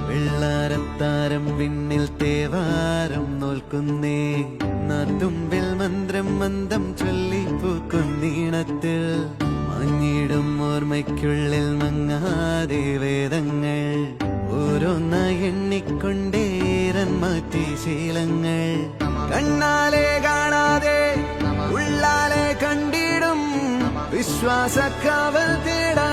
വെള്ളാരത്താരം വിണ്ണിൽ തേവാരം നോൽക്കുന്നേ നാത്തുമ്പിൽ മന്ത്രം മന്ദം ചൊല്ലിപ്പൂക്കുന്നീണത്തിൽ മഞ്ഞിടും ഓർമ്മയ്ക്കുള്ളിൽ മങ്ങാതെ വേദങ്ങൾ ഓരോന്നായി എണ്ണിക്കൊണ്ടേരൻ മാറ്റി ശീലങ്ങൾ കണ്ണാലെ കാണാതെ ഉള്ളാലെ കണ്ടിടും വിശ്വാസക്കാവൽ തേടാ